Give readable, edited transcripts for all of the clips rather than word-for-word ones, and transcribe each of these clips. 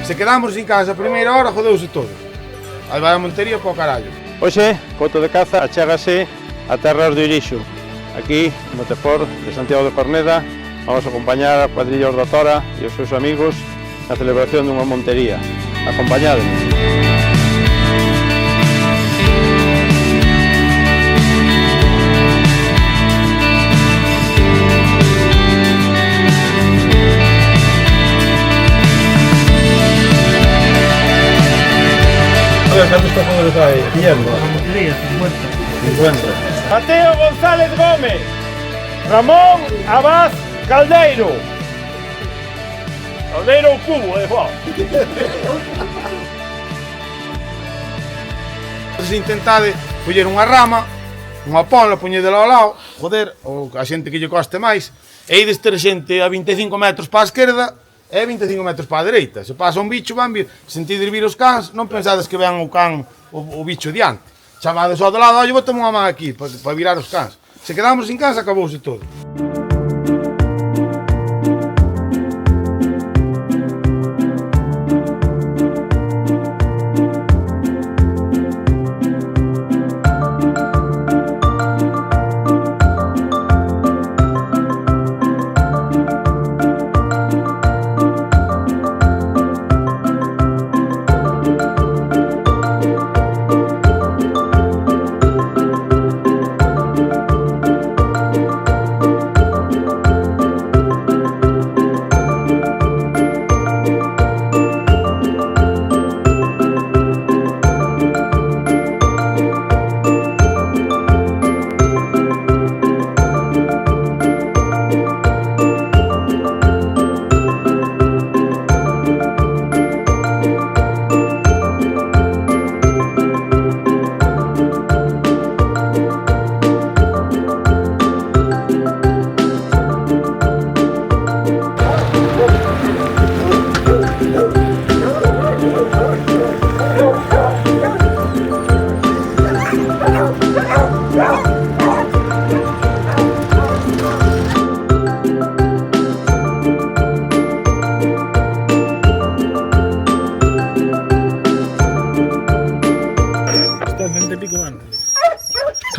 Se quedamos sin casa a primeira hora, jodeuse todo. Aí vai a montería para o carallo. Hoxe, coto de caza, achégase a terras de Irixo. Aquí, no Tefor de Santiago de Corneda, vamos a acompañar a cuadrilla da Tora e os seus amigos na celebración dunha montería. Acompañados. ¿Cuántos cojones hay? 100. 50. Mateo González Gómez, Ramón Abad Caldeiro. Caldeiro o cubo, Juan. Intentade coller unha rama, unha ponla, poñedela ao lado, joder, ou a xente que lle coste máis, e ides ter xente a 25 metros para a esquerda e 25 metros para a dereita. Se pasa un bicho, van vir, sentides vir os cans, non pensades que vean o can o bicho diante. Chamades ao do lado, ollo, botame unha man aquí para virar os cans. Se quedamos sin cans, acabouse todo.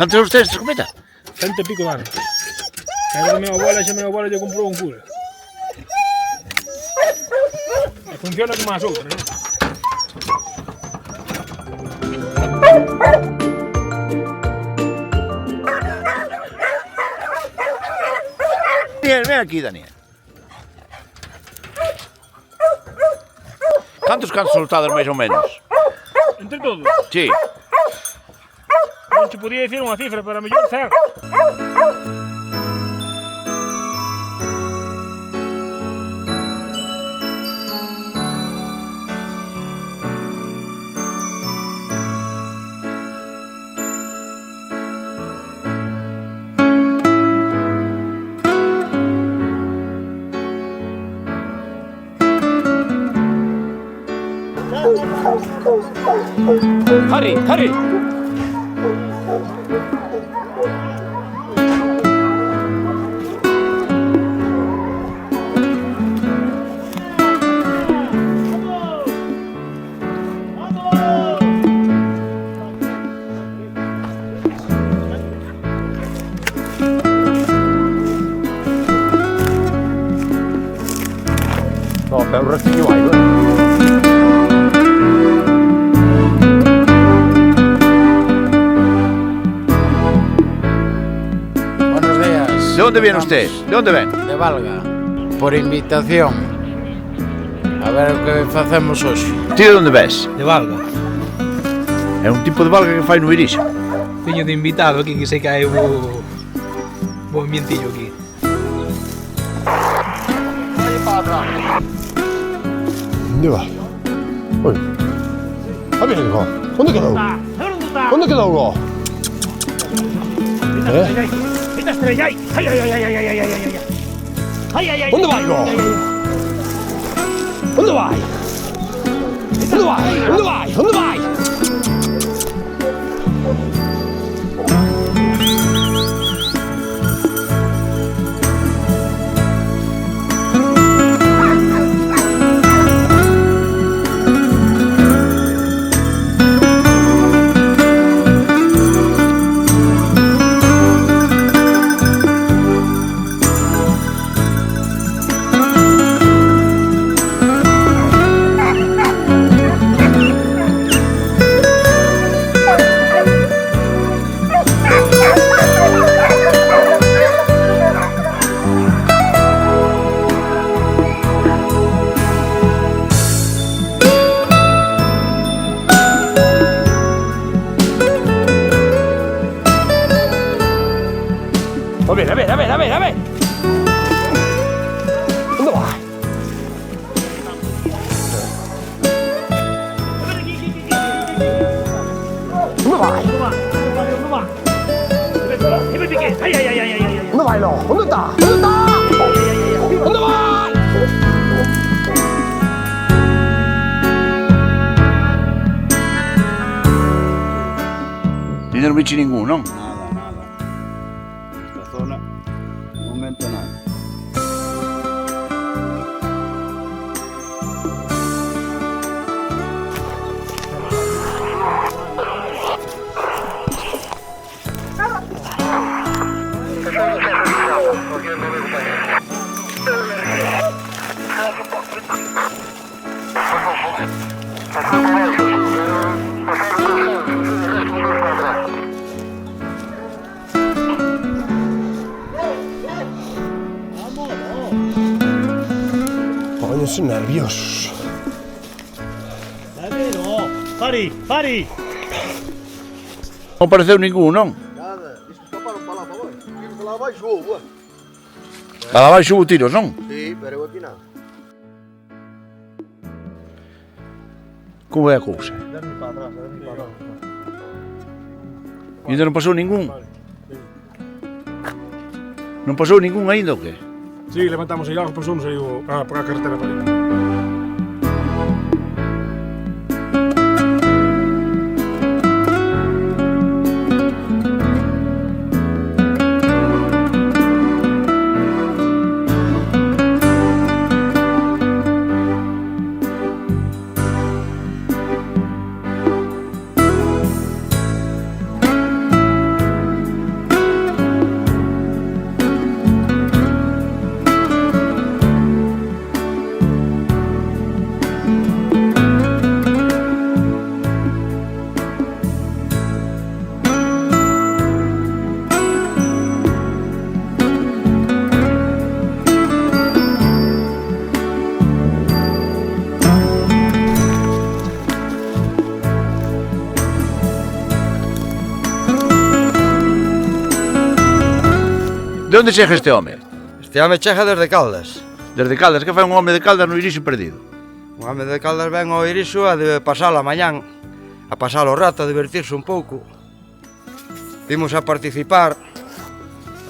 ¿Cantos ustedes de escopeta? 100 y pico de anos. Pero a mi abuela lle comprou un cura. E funciona como as outras, non? Daniel, ven aquí, Daniel. ¿Cantos cans soltados máis ou menos? Entre todos? Sí. Non te podía dicir unha cifra, pero a mellor 100. Hurry, hurry! No, per un rastigno vai, De onde viene usted? De onde ven? De Valga, por invitación. A ver o que facemos hoxe. Ti de onde ves? De Valga. É un tipo de valga que fai no Irixo. Teño de invitado aquí que sei que hai bo ambientillo aquí. Onde vai? Oi. A ver, Gó. Onde quedou? Onde quedou, Gó? Onde vai, Gó? Onde vai? Onde vai? Onde vai? Onde vai? A ver. Onde vai? Onde vai? Onde vai, Ló? Onde tá? Onde tá? Onde vai? Ainda non vici ningún, non? Nada. Esta zona, de momento nada. Póñense nerviosos. Pari! Non apareceu ningún, non? Nada, diz que escaparon para lá para baixo. Digo que lá abaixo houve. Lá abaixo hubo tiros, non? Sí, pero eu aquí nada. Como é a cousa? Dame para atrás, dame para atrás. Ainda non pasou ningún? Non pasou ningún aínda ou que? Sí, levantamos aí algo, pasamos aí para a carretera para aí. De onde chega este home? Este home chega desde Caldas. Desde Caldas, que fai un home de Caldas no Irixo perdido? Un home de Caldas ven ao Irixo a de pasar a mañán, a pasar o rato, a divertirse un pouco. Vimos a participar,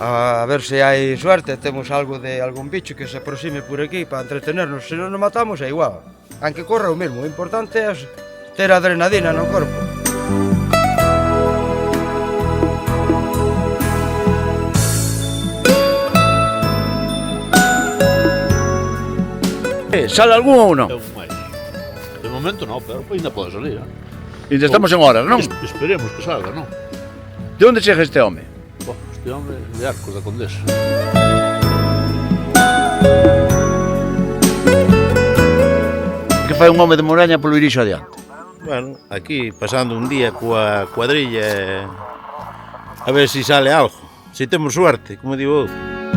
a ver se hai suerte, temos algo de algún bicho que se aproxime por aquí para entretenernos. Se non nos matamos é igual, aunque corra o mesmo. O importante é ter adrenalina no corpo. Sale algún ou non? De momento no, pero ainda pode salir. Ainda estamos en horas, non? Esperemos que salga, non? De onde chega este home? Este home de Arcos da Condesa. Que fai un home de Moraña polo Irixo adiante? Bueno, aquí pasando un día coa cuadrilla a ver se sale algo. Se temos suerte, como digo eu.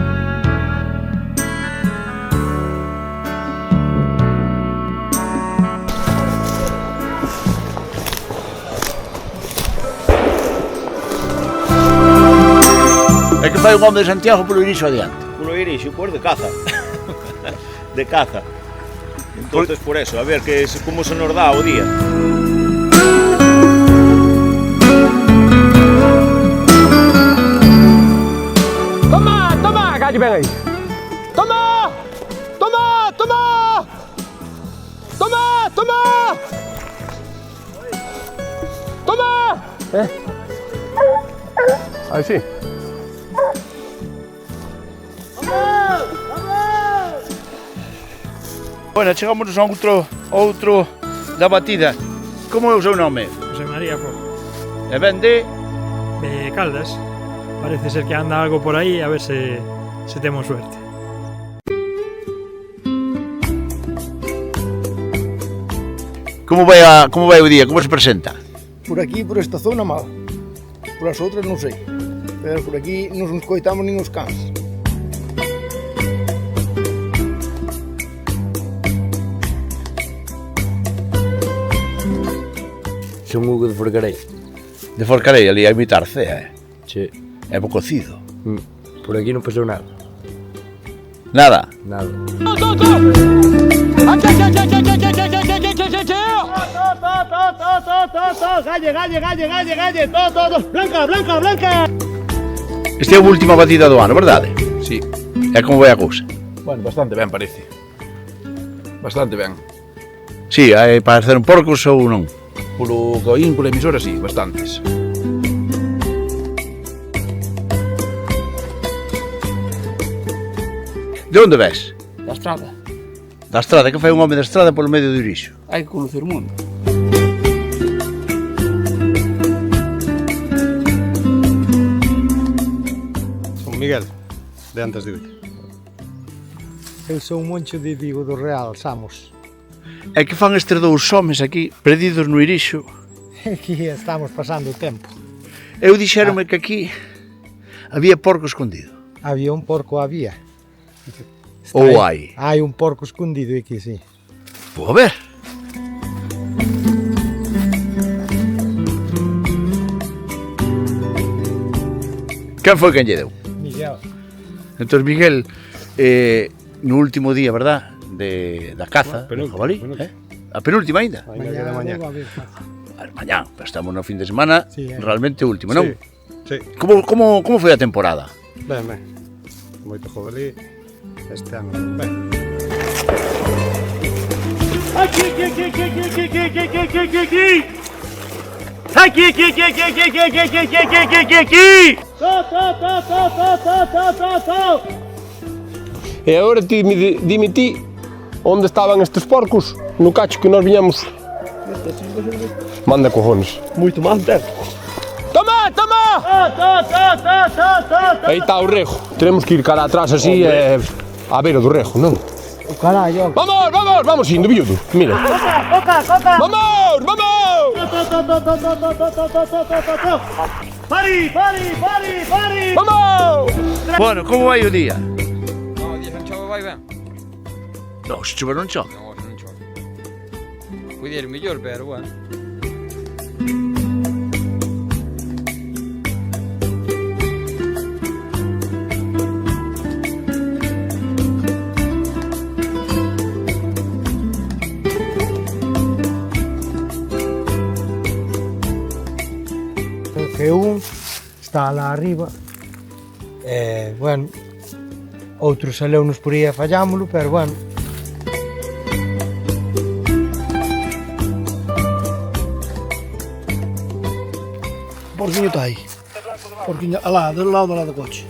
que fai un home de Santiago polo Irixo adiante? Polo Irixo, pues de caza. De caza. Entonces por eso, a ver como se nos dá o día. Toma, toma, calle ben aí. Toma! Toma, toma! Toma, toma! Toma! Aí sí. Bueno, chegámonos a outro da batida. Como é o seu nome? José María Fogo. E ven de... Caldas. Parece ser que anda algo por aí, a ver se temos suerte. Como vai o día? Como se presenta? Por aquí, por esta zona, mal. Por as outras non sei. Pero por aquí non nos coitamos nin os cans. Son Hugo de Forcarei. De Forcarei, ali hai moita arcea, Che. É bo cocido. Por aquí non pasou nada. Nada? Nada. Galle, todo, blanca. Este é a última batida do ano, verdade? Sí. E como vai a cousa? Bueno, bastante ben parece. Bastante ben. Si, hai para hacer un porcos ou non? Polo coín, pola emisora, sí, bastantes. De onde ves? Da estrada. Da estrada, que fai un home da estrada polo medio do Irixo? Hai que conocer o mundo. Son Miguel, de antes de hoy. Eu sou un moncho de Vigo do Real, Samos. É que fan estes dous homes aquí, perdidos no Irixo. Aquí estamos pasando o tempo. Eu dixéronme que aquí había porco escondido. Había un porco, había. Ou hai? Hai un porco escondido aquí, sí. Vou a ver. Quen foi quen lle deu? Miguel. Entón Miguel, no último día, verdad, da caza, do jabalí, a penúltima ainda? Mañá. Mañá, pero estamos no fin de semana, Sí, realmente último, non? Sí. Como foi a temporada? Ben. Moito jabalí. Este ano, ben. E agora dime ti onde estaban estes porcos no cacho que nós viñamos. Manda cojones. Moito mal tempo. Toma! Aí está o rejo. Tenemos que ir cara atrás así a beira do rejo, non? O carallo. Vamos indo, viudo. Mira. Coca. Vamos! Pari. Vamos! Bueno, como vai o día? No, o día non chove vai ben. Non, se chover non chove. Non, non chove. Podia ir mellor, pero bueno. Que un está lá arriba. Bueno, outros saleunos por aí e fallámolo, pero bueno. O porquinho está aí. O porquinho, alá, do lado do coche.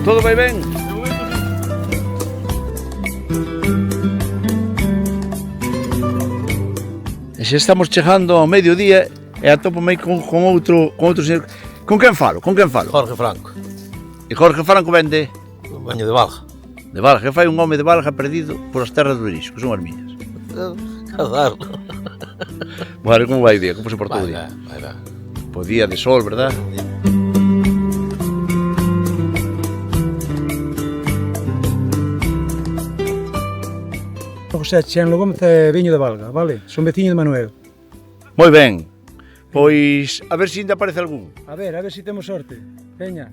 Todo vai ben? E xa estamos chegando ao mediodía e atopome con outro señor. Con quen falo? Jorge Franco. E Jorge Franco vende Baño de Valga. de Valga, que fai un home de Valga perdido por as terras do Irixo, que son as miñas. Azar. Bueno, como vai o día? Como se portou o día? Vai ben. Po día de sol, verdad? José Chenlo Gómez e Viño de Valga, vale? Son veciño de Manuel. Moi ben. Pois, a ver se ainda aparece algún. A ver se temos sorte. Veña.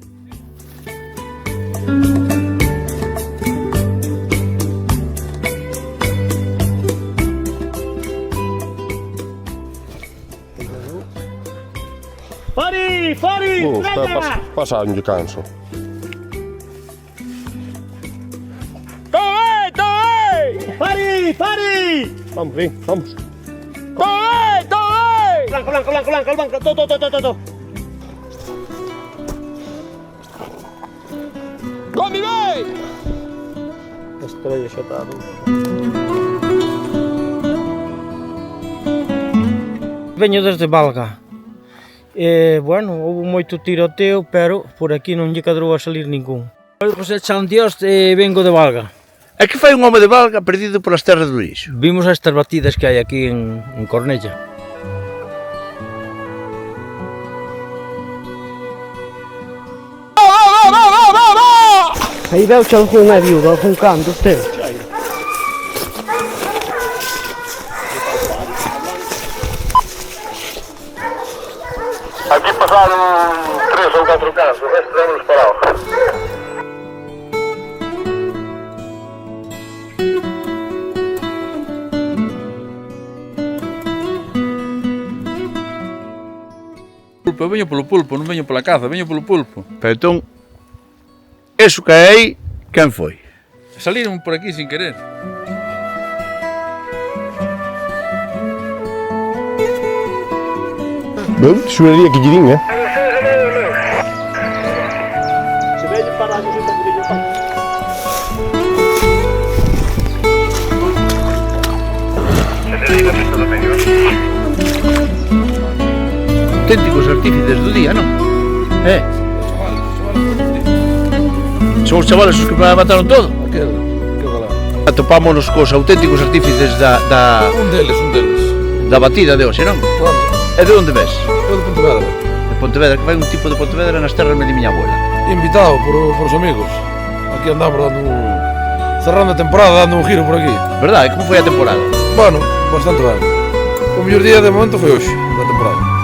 Fari, Fari, venga! Pasaron de canso. Fari, Fari! Vamos, ven, vamos. Blanco, blanco, blanco, blanco, blanco, todo. Gomi, vai! Estrella xa está. Veño desde Valga. Bueno, houve moito tiroteo, pero por aquí non lle cadrou a salir ningún. Soy José Chandios e vengo de Valga. E que fai un home de Valga perdido polas terras do Ixo? Vimos estas batidas que hai aquí en Cornella. Aí veu algún viudo, algún can dos teus. Aquí pasaron 3 ou 4 casos, o resto démonos parados. Eu veño polo pulpo, non veño pola caza, veño polo pulpo. Pero entón, eso que hai aí, quen foi? Saliron por aquí sin querer. Ben, xurería que lle din, Se veñen para que se te pudillo pa. Auténticos artífices do día, non? Son os chavales os que mataron todo. Atopámonos cos auténticos artífices Un deles. da batida de hoxe, non? Claro. E de onde ves? Eu de Pontevedra. De Pontevedra, que vai un tipo de Pontevedra nas terras de miña abuela. Invitado por os amigos. Aquí andamos cerrando a temporada, dando un giro por aquí. Verdade? Como foi a temporada? Bueno, bastante ben. O mellor día de momento foi hoxe, da temporada.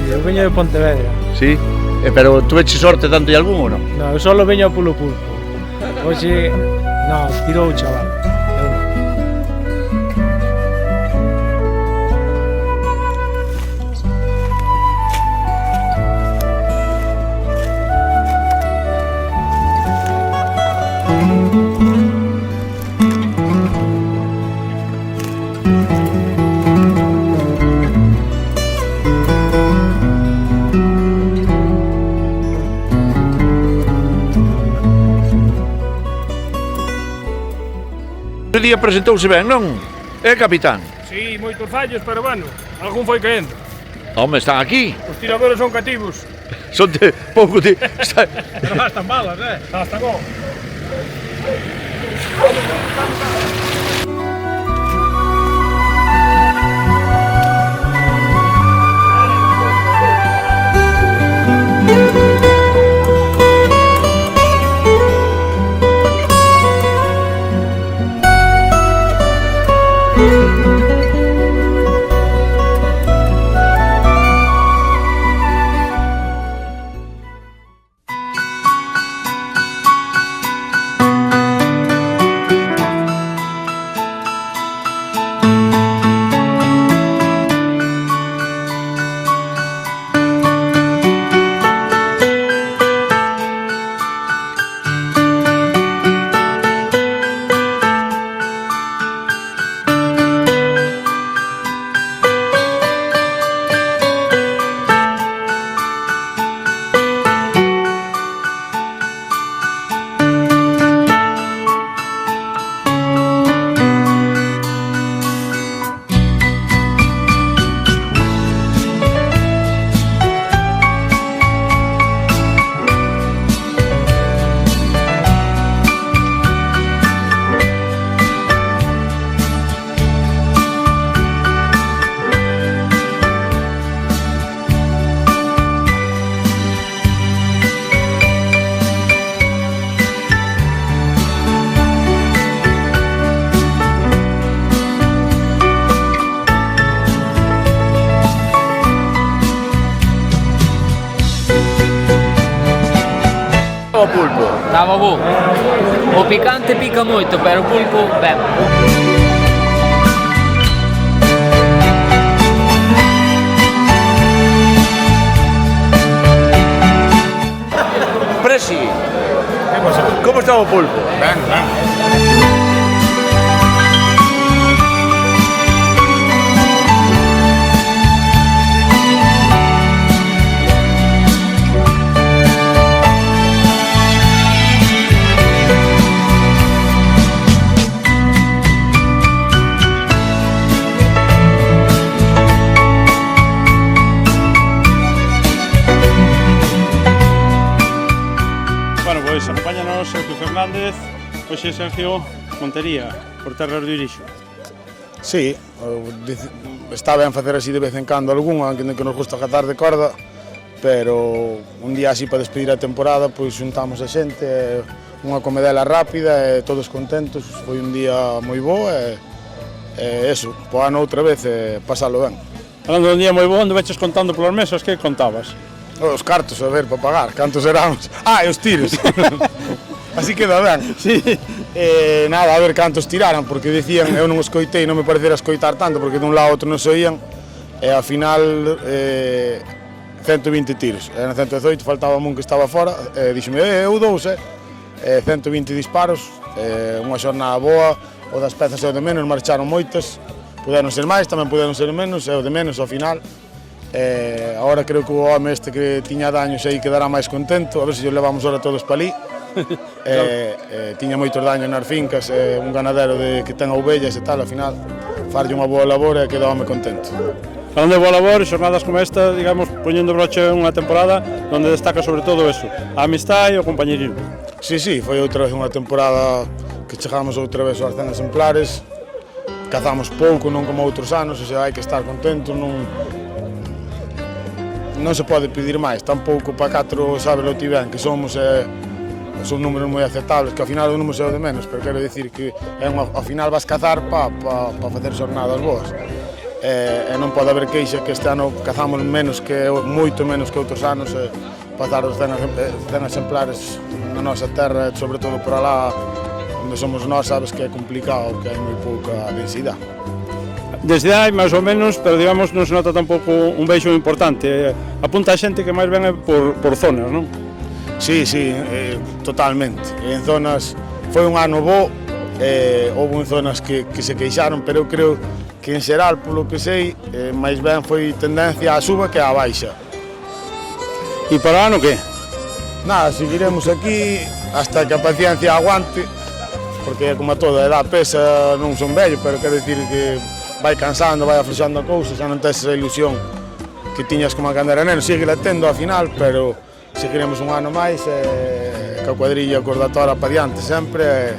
Eu veño de Pontevedra. Sí? Pero tú eches sorte dando algún ou non? No, eu solo veño polo pulpo. Oxe, no, tirou o chaval. Eu non. O día presentouse ben, non? É capitán. Sí, moitos fallos, pero bueno, algún foi caendo. Home, están aquí. Os tiradores son cativos. Son de pouco de... Pero gastan balas, Gastan go. o pulpo? Estaba bo. O picante pica moito, pero o pulpo, ben. Presi, como está o pulpo? Ben, ben. Bueno, pois acompáñanos Sergio Fernández, hoxe Sergio Montería, por terras de Irixo. Sí, está ben facer así de vez en cando algún, aunque nos gusta catar de corda, pero un día así para despedir a temporada, pois xuntamos a xente, unha comedela rápida e todos contentos, foi un día moi bo e eso, po ano outra vez pasalo ben. Falando dun día moi bo, onde veches contando polas mesas, que contabas? Os cartos, a ver, para pagar, cantos éramos? Ah, e os tiros. Así queda ben. Sí. Nada, a ver cantos tiraran, porque dicían, eu non os coitei, non me parecera escoitar tanto, porque dun lado outro non se oían, e ao final 120 tiros. E na 118 faltaba un que estaba fora, e dixome, eu dous, 120 disparos, unha xornada boa, o das pezas e o de menos, marcharon moitas, puderon ser máis, tamén puderon ser menos, e o de menos ao final. Agora creo que o home este que tiña daños aí quedará máis contento, a ver se os levamos ahora todos para ali. Tiña moitos daños nas fincas, un ganadero que ten ovellas e tal, ao final farlle unha boa labor e queda o home contento. Falando de boa labor, xornadas como esta, digamos, poñendo broche unha temporada onde destaca sobre todo eso, a amistade e o compañerismo. Sí, foi outra vez unha temporada que chegamos outra vez aos 100 exemplares, cazamos pouco, non como outros anos, o sea, hai que estar contento, non se pode pedir máis, tampouco para 4 sábelo ti ben, que son números moi aceptables, que ao final o número é o de menos, pero quero dicir que ao final vas cazar para facer xornadas boas. E non pode haber queixa que este ano cazamos moito menos que outros anos, pasar os 100 exemplares na nosa terra, sobre todo por alá onde somos nós, sabes que é complicado, que hai moi pouca densidade. Desde hai, máis ou menos, pero digamos non se nota tampouco un beixo importante. Apunta a xente que máis ben é por zonas, non? Sí, totalmente. En zonas, foi un ano bo, houve en zonas que se queixaron, pero eu creo que en xeral, polo que sei, máis ben foi tendencia á suba que á baixa. E para o ano que? Nada, seguiremos aquí hasta que a paciencia aguante, porque como a toda edad pesa, non son vello, pero quero dicir que vai cansando, vai afrouxando a cousa, xa non tes esa ilusión que tiñas como a cando era neno, sigue la tendo ao final, pero seguiremos un ano máis, ca cuadrilla cordatora pa diante sempre,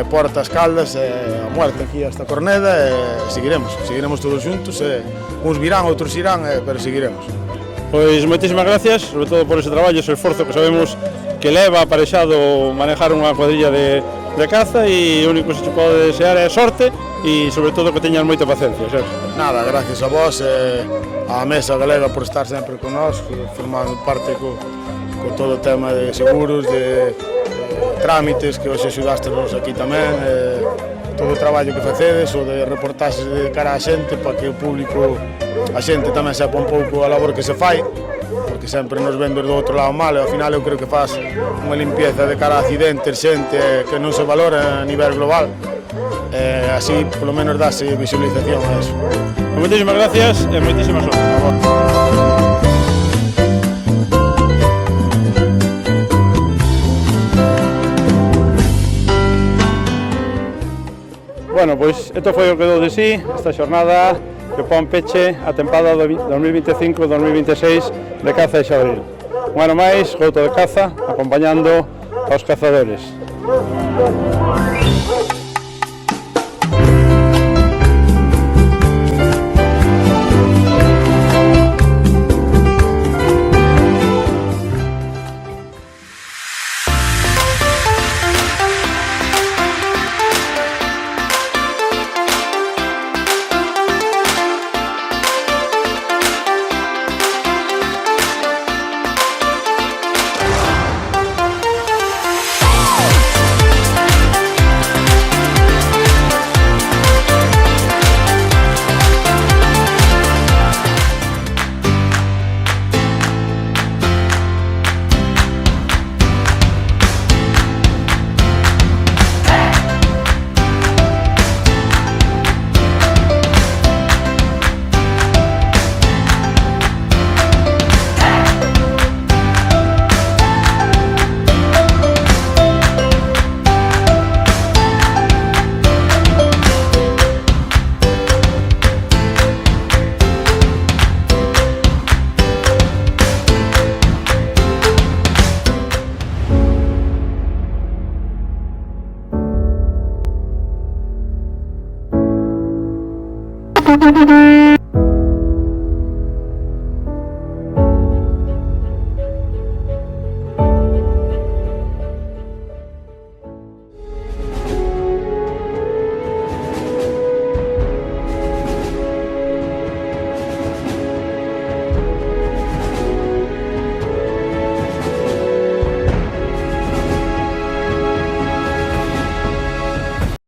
Portas, Caldas, a muerte aquí hasta Corneda, e seguiremos todos xuntos, uns virán, outros irán, pero seguiremos. Pois moitísimas gracias, sobre todo por ese traballo, ese esforzo que sabemos que leva aparexado manejar unha cuadrilla de caza, e o único que se pode desear é sorte e sobre todo que teñan moita paciencia, Sergio. Nada, gracias a vos e á Mesa Galega por estar sempre con nós, formando parte co todo o tema de seguros, de trámites, que hoxe axudastenos aquí tamén, todo o traballo que facedes, o de reportaxes de cara á xente, para que o público, a xente tamén sepa un pouco a labor que se fai, porque sempre nos ven do outro lado mal, e ao final eu creo que faz unha limpieza de cara a accidentes, xente que non se valora a nivel global, así polo menos dase visualización a eso. Moitísimas gracias e moitísimas sorte. Bueno, pois isto foi o que dou de sí, esta xornada que pon peche a tempada 2025-2026 de caza de xabril. Un ano máis, Gouto de Caza, acompañando aos cazadores.